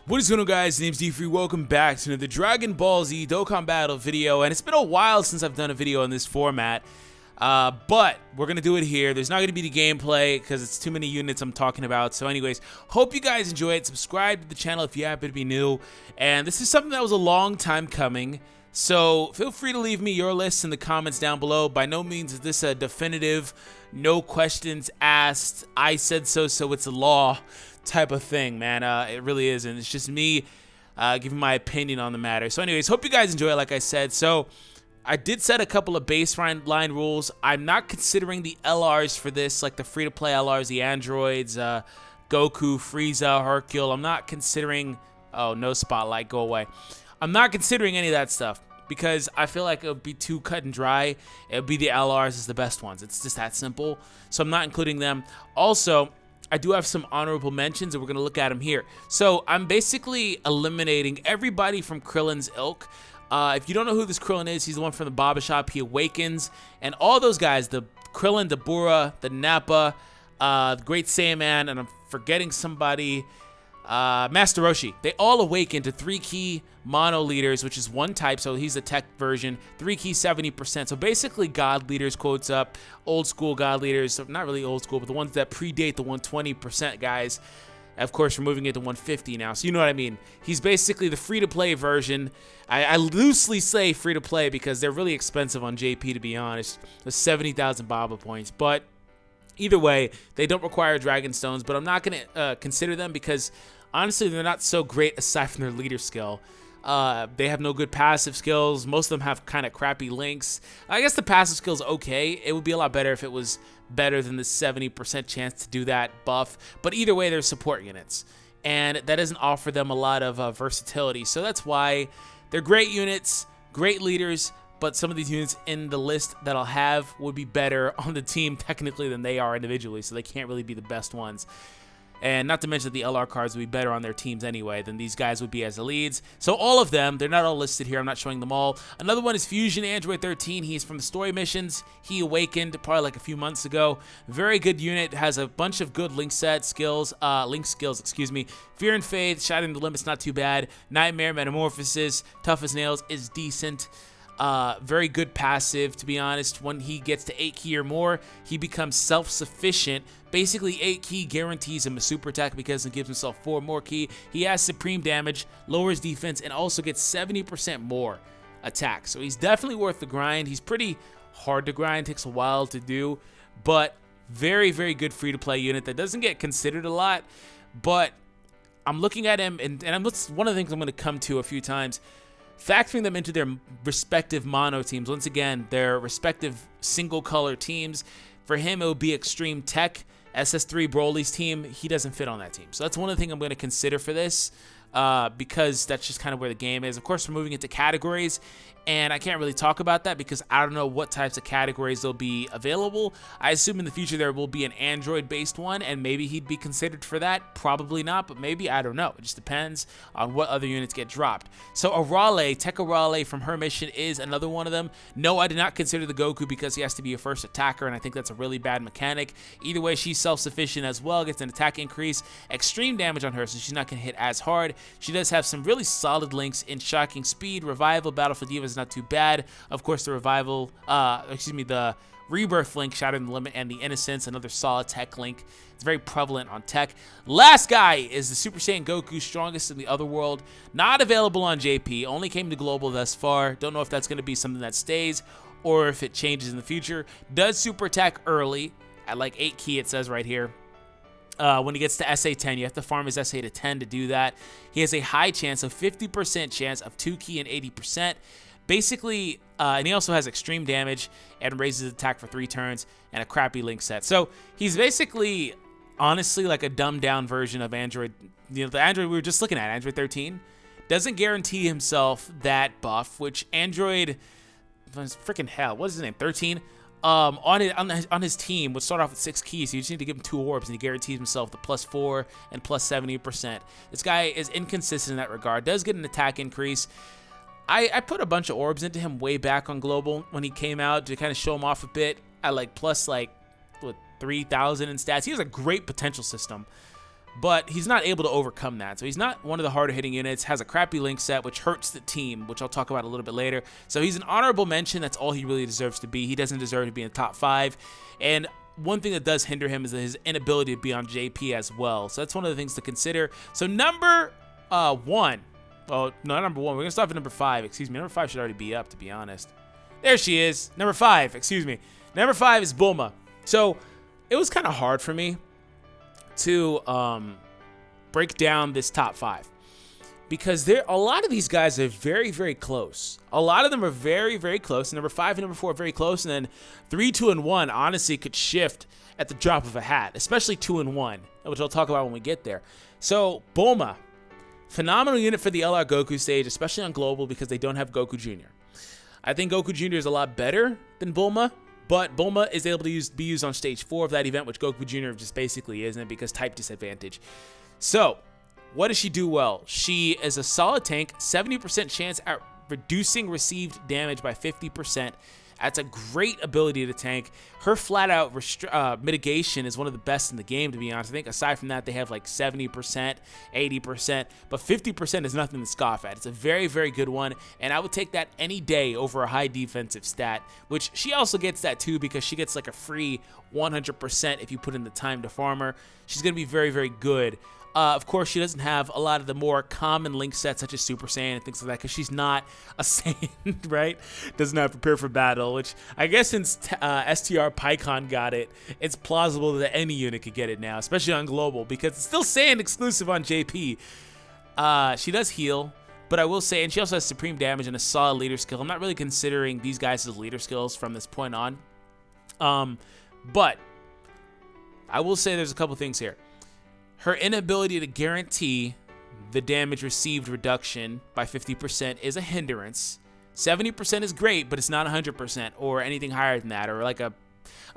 What is going on, guys? Name's D3. Welcome back to another Dragon Ball Z Dokkan Battle video, and it's been a while since I've done a video in this format, but we're gonna do it here. There's not gonna be the gameplay because it's too many units I'm talking about. So anyways, hope you guys enjoy it. Subscribe to the channel if you happen to be new, and this is something that was a long time coming, so feel free to leave me your list in the comments down below. By no means is this a definitive, no questions asked, I said so, so it's a law type of thing, man. It really isn't. It's just me giving my opinion on the matter. So anyways, hope you guys enjoy it, like I said. So I did set a couple of baseline rules. I'm not considering the LRs for this, like the free-to-play LRs, the androids, Goku, Frieza, Hercule. I'm not considering... Oh, no spotlight, go away. I'm not considering any of that stuff because I feel like it would be too cut and dry. It would be the LRs as the best ones. It's just that simple. So I'm not including them. Also, I do have some honorable mentions, and we're going to look at them here. So I'm basically eliminating everybody from Krillin's ilk. If you don't know who this Krillin is, he's the one from the Baba Shop. He awakens, and all those guys, the Krillin, the Bura, the Nappa, the Great Saiyaman, and I'm forgetting somebody, Master Roshi. They all awaken to 3-key mono leaders, which is one type, so he's the tech version. 3-key 70%. So basically God leaders, quotes up, old school God leaders, so not really old school, but the ones that predate the 120% guys. Of course, we're moving it to 150 now, so you know what I mean. He's basically the free-to-play version. I loosely say free-to-play because they're really expensive on JP, to be honest. There's 70,000 Baba points, but either way, they don't require Dragon Stones, but I'm not going to consider them because, honestly, they're not so great aside from their leader skill. They have no good passive skills. Most of them have kind of crappy links. I guess the passive skill's okay. It would be a lot better if it was better than the 70% chance to do that buff. But either way, they're support units, and that doesn't offer them a lot of versatility. So that's why they're great units, great leaders, but some of these units in the list that I'll have would be better on the team technically than they are individually, so they can't really be the best ones. And not to mention that the LR cards would be better on their teams anyway than these guys would be as the leads. So all of them, they're not all listed here. I'm not showing them all. Another one is Fusion Android 13. He's from the story missions. He awakened probably like a few months ago. Very good unit. Has a bunch of good link skills, excuse me. Fear and Faith, Shattering the Limits, not too bad. Nightmare, Metamorphosis, Tough as Nails is decent. Very good passive, to be honest. When he gets to 8-key or more, he becomes self-sufficient. Basically, 8-key guarantees him a super attack because it gives himself 4 more key. He has supreme damage, lowers defense, and also gets 70% more attack. So he's definitely worth the grind. He's pretty hard to grind, takes a while to do, but very, very good free-to-play unit that doesn't get considered a lot. But I'm looking at him, and one of the things I'm going to come to a few times, factoring them into their respective mono teams. Once again, their respective single color teams. For him, it would be Extreme Tech. SS3 Broly's team, he doesn't fit on that team. So that's one of the things I'm going to consider for this because that's just kind of where the game is. Of course, we're moving into categories, and I can't really talk about that because I don't know what types of categories will be available. I assume in the future there will be an Android-based one, and maybe he'd be considered for that. Probably not, but maybe, I don't know. It just depends on what other units get dropped. So Arale, Tech Arale from her mission is another one of them. No, I did not consider the Goku because he has to be a first attacker, and I think that's a really bad mechanic. Either way, she's self-sufficient as well, gets an attack increase, extreme damage on her, so she's not going to hit as hard. She does have some really solid links in Shocking Speed, Revival, Battle for Divas, not too bad. Of course, the Revival, the Rebirth link, Shattering the Limit, and the Innocence, another solid tech link. It's very prevalent on tech. Last guy is the Super Saiyan Goku, strongest in the other world. Not available on JP, only came to Global thus far. Don't know if that's going to be something that stays or if it changes in the future. Does super attack early at like 8-key, it says right here. When he gets to SA10, you have to farm his SA to 10 to do that. He has a high chance, a 50% chance of 2-key and 80%. Basically, and he also has extreme damage and raises his attack for 3 turns and a crappy link set. So he's basically, honestly, like a dumbed-down version of Android. You know, the Android we were just looking at, Android 13, doesn't guarantee himself that buff, which Android, freaking hell, what is his name, 13? On his team would start off with 6 keys. So you just need to give him 2 orbs, and he guarantees himself the +4 and +70%. This guy is inconsistent in that regard. Does get an attack increase. I put a bunch of orbs into him way back on Global when he came out to kind of show him off a bit. I like plus like what 3,000 in stats. He has a great potential system. but he's not able to overcome that. So he's not one of the harder hitting units, has a crappy link set, which hurts the team, which I'll talk about a little bit later. So he's an honorable mention. That's all he really deserves to be. He doesn't deserve to be in the top 5. And one thing that does hinder him is his inability to be on JP as well. So that's one of the things to consider. So number 1. Oh, no, number 1. We're going to start at number 5. Excuse me. Number 5 should already be up, to be honest. There she is. Number 5. Excuse me. Number 5 is Bulma. So it was kind of hard for me to break down this top 5 because a lot of these guys are very, very close. A lot of them are very, very close. Number 5 and number 4 are very close, and then 3, 2, and 1 honestly could shift at the drop of a hat, especially 2 and 1, which I'll talk about when we get there. So Bulma, phenomenal unit for the LR Goku stage, especially on global because they don't have Goku Jr. I think Goku Jr. is a lot better than Bulma, but Bulma is able to be used on stage 4 of that event, which Goku Jr. just basically isn't because type disadvantage. So what does she do well? She is a solid tank, 70% chance at reducing received damage by 50%. That's a great ability to tank. Her flat-out mitigation is one of the best in the game, to be honest. I think aside from that, they have like 70%, 80%, but 50% is nothing to scoff at. It's a very, very good one, and I would take that any day over a high defensive stat, which she also gets that too because she gets like a free 100% if you put in the time to farm her. She's going to be very, very good. Of course, she doesn't have a lot of the more common link sets such as Super Saiyan and things like that because she's not a Saiyan, right? Doesn't have Prepare for Battle, which I guess since STR PyCon got it, it's plausible that any unit could get it now, especially on Global because it's still Saiyan exclusive on JP. She does heal, but I will say, and she also has Supreme Damage and a solid leader skill. I'm not really considering these guys as leader skills from this point on. But I will say there's a couple things here. Her inability to guarantee the damage received reduction by 50% is a hindrance. 70% is great, but it's not 100% or anything higher than that, or like a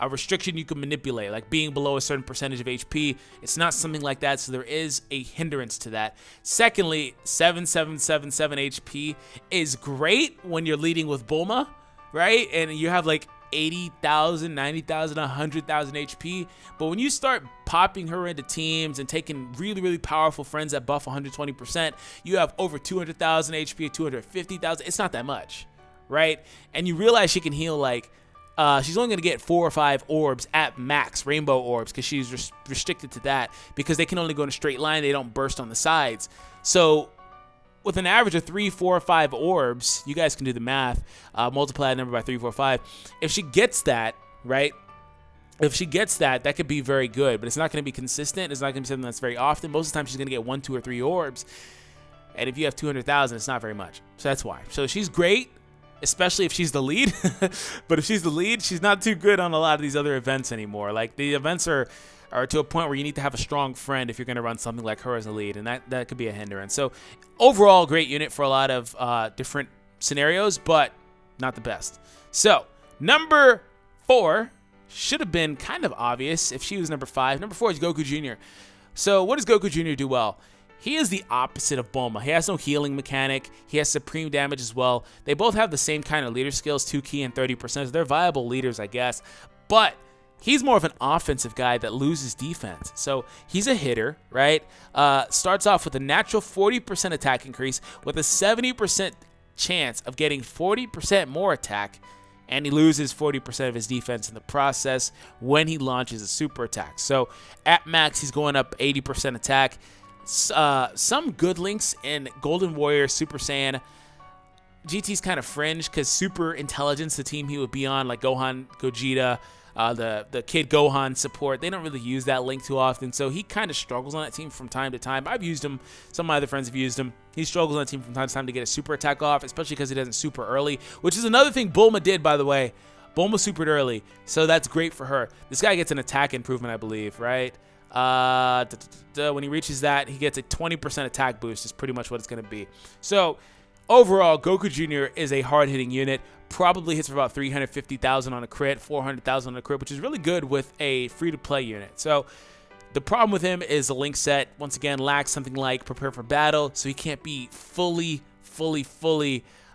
restriction you can manipulate, like being below a certain percentage of HP. It's not something like that, so there is a hindrance to that. Secondly, 7777 HP is great when you're leading with Bulma, right? And you have like 80,000, 90,000, 100,000 HP. But when you start popping her into teams and taking really, really powerful friends that buff 120%, you have over 200,000 HP, 250,000. It's not that much, right? And you realize she can heal like, she's only going to get 4 or 5 orbs at max, rainbow orbs, because she's restricted to that because they can only go in a straight line. They don't burst on the sides. So with an average of 3, 4, 5 orbs, you guys can do the math, multiply that number by 3, 4, 5. If she gets that, right? If she gets that, that could be very good, but it's not going to be consistent. It's not going to be something that's very often. Most of the time, she's going to get 1, 2, or 3 orbs. And if you have 200,000, it's not very much. So that's why. So she's great, especially if she's the lead. But if she's the lead, she's not too good on a lot of these other events anymore. Like the events are to a point where you need to have a strong friend if you're going to run something like her as a lead, and that could be a hindrance. So overall, great unit for a lot of different scenarios, but not the best. So number 4 should have been kind of obvious if she was number 5. Number 4 is Goku Jr. So what does Goku Jr. do well? He is the opposite of Bulma. He has no healing mechanic. He has supreme damage as well. They both have the same kind of leader skills, 2 key and 30%. So they're viable leaders, I guess. But he's more of an offensive guy that loses defense. So he's a hitter, right? Starts off with a natural 40% attack increase with a 70% chance of getting 40% more attack. And he loses 40% of his defense in the process when he launches a super attack. So at max, he's going up 80% attack. Some good links in Golden Warrior, Super Saiyan. GT's kind of fringe because Super Intelligence, the team he would be on, like Gohan, Gogeta, the Kid Gohan support, they don't really use that link too often, so he kind of struggles on that team from time to time. I've used him. Some of my other friends have used him. He struggles on that team from time to time to get a super attack off, especially because he doesn't super early, which is another thing Bulma did, by the way. Bulma supered early, so that's great for her. This guy gets an attack improvement, I believe, right? When he reaches that, he gets a 20% attack boost is pretty much what it's going to be. So overall, Goku Jr. is a hard-hitting unit. Probably hits for about 350,000 on a crit, 400,000 on a crit, which is really good with a free-to-play unit. So the problem with him is the link set, once again, lacks something like Prepare for Battle, so he can't be fully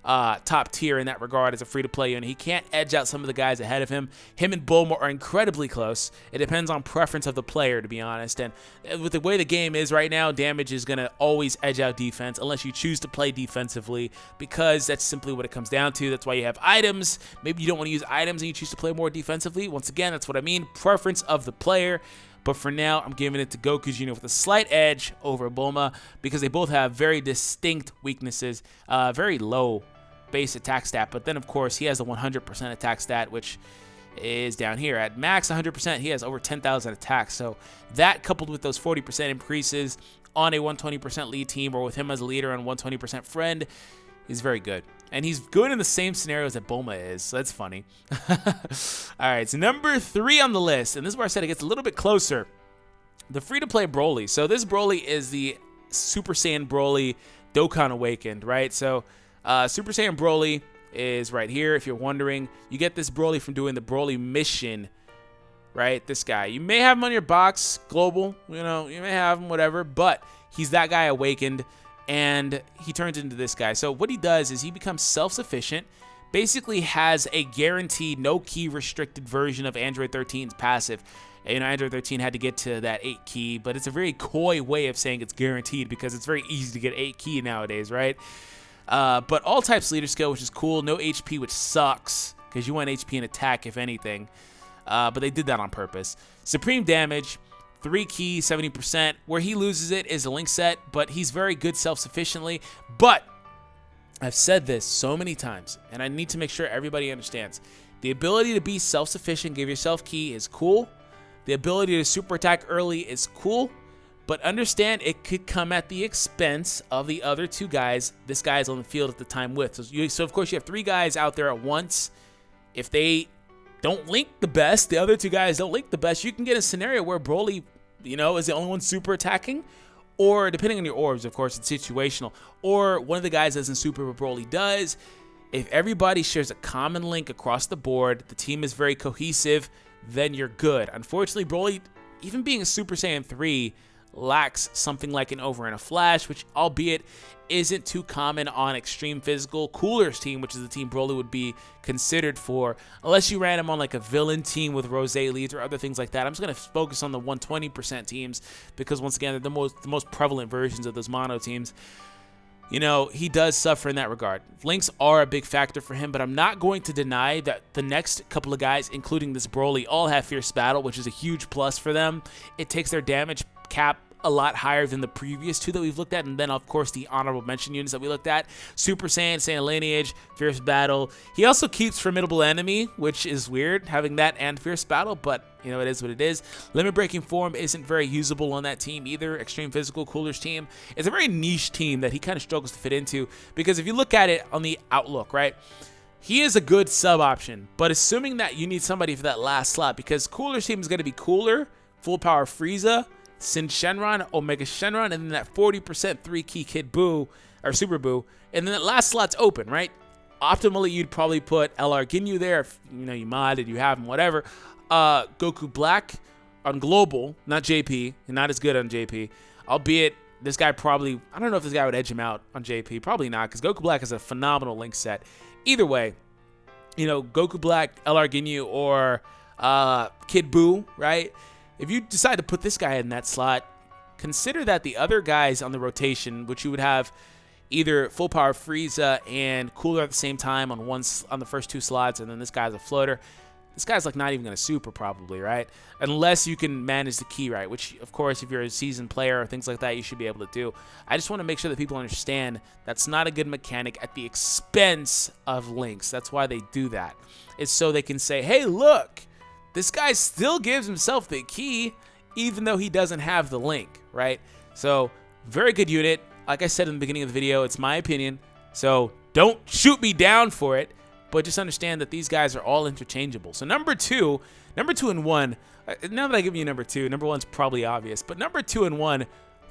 top tier in that regard as a free-to-play unit. He can't edge out some of the guys ahead of him. Him and Bulma are incredibly close. It depends on preference of the player, to be honest. And with the way the game is right now, damage is going to always edge out defense unless you choose to play defensively, because that's simply what it comes down to. That's why you have items. Maybe you don't want to use items and you choose to play more defensively. Once again, that's what I mean. Preference of the player. But for now, I'm giving it to Goku Jr. with a slight edge over Bulma because they both have very distinct weaknesses, very low base attack stat. But then, of course, he has a 100% attack stat, which is down here. At max 100%, he has over 10,000 attacks. So that, coupled with those 40% increases on a 120% lead team, or with him as a leader on 120% friend, is very good. And he's good in the same scenarios that Bulma is, so that's funny. Alright, so number 3 on the list, and this is where I said it gets a little bit closer. The free-to-play Broly. So this Broly is the Super Saiyan Broly Dokkan Awakened, right? So Super Saiyan Broly is right here, if you're wondering. You get this Broly from doing the Broly mission, right? This guy. You may have him on your box, global, you know, you may have him, whatever, but he's that guy awakened. And he turns into this guy. So what he does is he becomes self-sufficient, basically has a guaranteed no-key restricted version of Android 13's passive. You know, Android 13 had to get to that 8 key, but it's a very coy way of saying it's guaranteed because it's very easy to get 8 key nowadays, right? But all types leader skill, which is cool. No HP, which sucks because you want HP and attack, if anything. But they did that on purpose. Supreme damage. 3 key, 70%. Where he loses it is a link set, but he's very good self-sufficiently. But I've said this so many times, and I need to make sure everybody understands. The ability to be self-sufficient, give yourself key, is cool. The ability to super attack early is cool, but understand it could come at the expense of the other 2 guys this guy is on the field at the time with. So of course, you have 3 guys out there at once. If they don't link the best, the other 2 guys don't link the best, you can get a scenario where Broly, you know, is the only one super attacking, or depending on your orbs, of course, it's situational, or one of the guys doesn't super, but Broly does. If everybody shares a common link across the board, the team is very cohesive, then you're good. Unfortunately, Broly, even being a Super Saiyan 3, lacks something like an over and a flash, which, albeit, isn't too common on Extreme Physical Cooler's team, which is the team Broly would be considered for, unless you ran him on like a villain team with Rose leads or other things like that. I'm just going to focus on the 120% teams because, once again, they're the most prevalent versions of those mono teams. You know, he does suffer in that regard. Links are a big factor for him, but I'm not going to deny that the next couple of guys, including this Broly, all have Fierce Battle, which is a huge plus for them. It takes their damage cap a lot higher than the previous 2 that we've looked at, and then of course the honorable mention units that we looked at: Super Saiyan, Saiyan Lineage, Fierce Battle. He also keeps Formidable Enemy, which is weird having that and Fierce Battle, but you know, it is what it is. Limit Breaking Form isn't very usable on that team either. Extreme Physical Cooler's team, it's a very niche team that he kind of struggles to fit into, because if you look at it on the outlook, right, he is a good sub option, but assuming that you need somebody for that last slot, because Cooler's team is going to be Cooler, Full Power Frieza, Sin Shenron, Omega Shenron, and then that 40% 3-key Kid Buu, or Super Buu, and then that last slot's open, right? Optimally, you'd probably put LR Ginyu there if, you know, you modded, you have him, whatever. Goku Black on Global, not JP, and not as good on JP, albeit this guy probably, I don't know if this guy would edge him out on JP, probably not, because Goku Black is a phenomenal link set. Either way, you know, Goku Black, LR Ginyu, or Kid Buu, right? If you decide to put this guy in that slot, consider that the other guys on the rotation, which you would have either Full Power Frieza and Cooler at the same time on the first 2 slots, and then this guy's a floater. This guy's like not even going to super probably, right? Unless you can manage the key right, which of course if you're a seasoned player or things like that, you should be able to do. I just want to make sure that people understand that's not a good mechanic at the expense of links. That's why they do that. It's so they can say, hey, look, this guy still gives himself the key even though he doesn't have the link, right? So, very good unit. Like I said in the beginning of the video, it's my opinion. So, don't shoot me down for it, but just understand that these guys are all interchangeable. So, number 2 and 1, now that I give you number 2, number 1's probably obvious, but number 2 and 1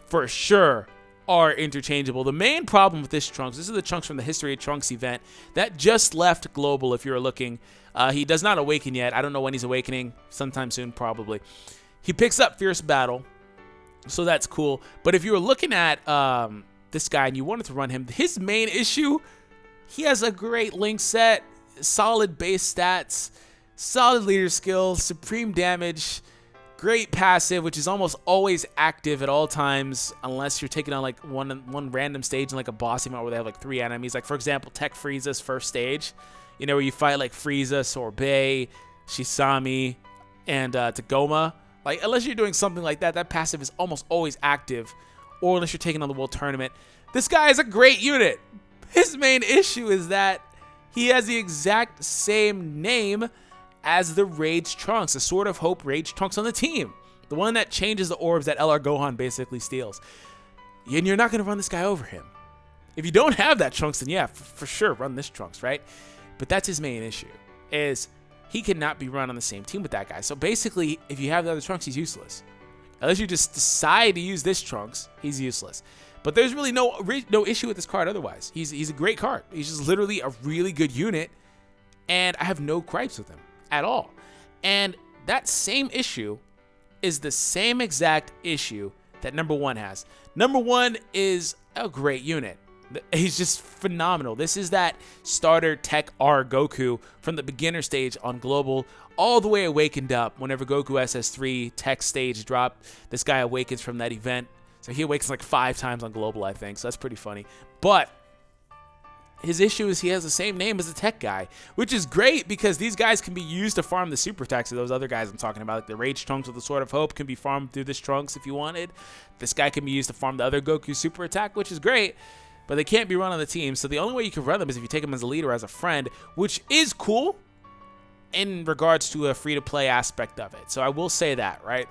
for sure are interchangeable. The main problem with this Trunks, this is the Trunks from the History of Trunks event that just left Global if you're looking. He does not awaken yet. I don't know when he's awakening. Sometime soon, probably. He picks up Fierce Battle, so that's cool. But if you were looking at this guy and you wanted to run him, his main issue he has a great link set, solid base stats, solid leader skill, supreme damage, great passive, which is almost always active at all times, unless you're taking on like one random stage in like a boss event where they have like 3 enemies. Like for example, Tech Frieza's first stage, you know, where you fight like Frieza, Sorbet, Shisami, and Tagoma. Like unless you're doing something like that, that passive is almost always active, or unless you're taking on the World Tournament. This guy is a great unit. His main issue is that he has the exact same name as the Rage Trunks, the Sword of Hope Rage Trunks on the team. The one that changes the orbs that LR Gohan basically steals. And you're not going to run this guy over him. If you don't have that Trunks, then yeah, for sure, run this Trunks, right? But that's his main issue, is he cannot be run on the same team with that guy. So basically, if you have the other Trunks, he's useless. Unless you just decide to use this Trunks, he's useless. But there's really no issue with this card otherwise. He's a great card. He's just literally a really good unit, and I have no gripes with him at all. And that same issue is the same exact issue that number 1 has. Number 1 is a great unit. He's just phenomenal. This is that starter Tech R Goku from the beginner stage on Global all the way awakened up. Whenever Goku SS3 Tech stage dropped, this guy awakens from that event. So he awakens like 5 times on Global, I think. So that's pretty funny. But his issue is he has the same name as the Tech guy, which is great because these guys can be used to farm the super attacks of those other guys I'm talking about. Like the Rage Trunks with the Sword of Hope can be farmed through this Trunks if you wanted. This guy can be used to farm the other Goku super attack, which is great, but they can't be run on the team. So the only way you can run them is if you take them as a leader or as a friend, which is cool in regards to a free-to-play aspect of it. So I will say that, right?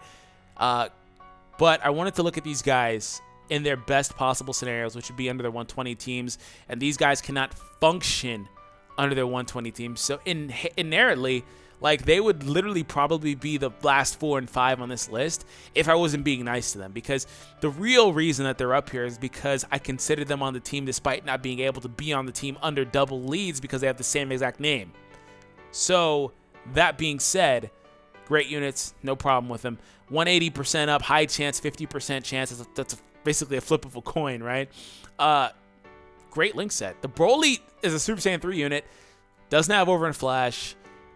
But I wanted to look at these guys in their best possible scenarios, which would be under their 120 teams, and these guys cannot function under their 120 teams. So inherently, like, they would literally probably be the last 4 and 5 on this list if I wasn't being nice to them, because the real reason that they're up here is because I consider them on the team despite not being able to be on the team under double leads because they have the same exact name. So that being said, great units, no problem with them. 180% up, high chance, 50% chance. That's basically a flip of a coin, right? Great link set. The Broly is a Super Saiyan 3 unit. Doesn't have Over and Flash.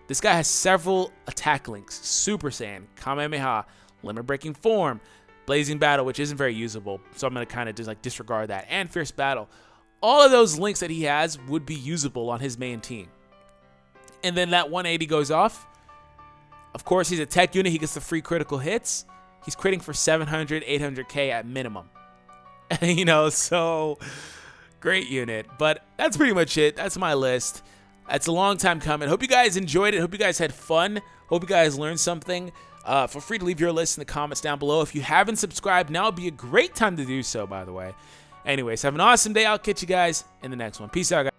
This guy has several attack links. Super Saiyan, Kamehameha, Limit Breaking Form, Blazing Battle, which isn't very usable. So I'm going to kind of just like disregard that. And Fierce Battle. All of those links that he has would be usable on his main team. And then that 180 goes off. Of course, he's a tech unit. He gets the free critical hits. He's critting for 700, 800k at minimum. You know, so great unit. But that's pretty much it. That's my list. That's a long time coming. Hope you guys enjoyed it. Hope you guys had fun. Hope you guys learned something. Feel free to leave your list in the comments down below. If you haven't subscribed, now would be a great time to do so, by the way. Anyways, have an awesome day. I'll catch you guys in the next one. Peace out, guys.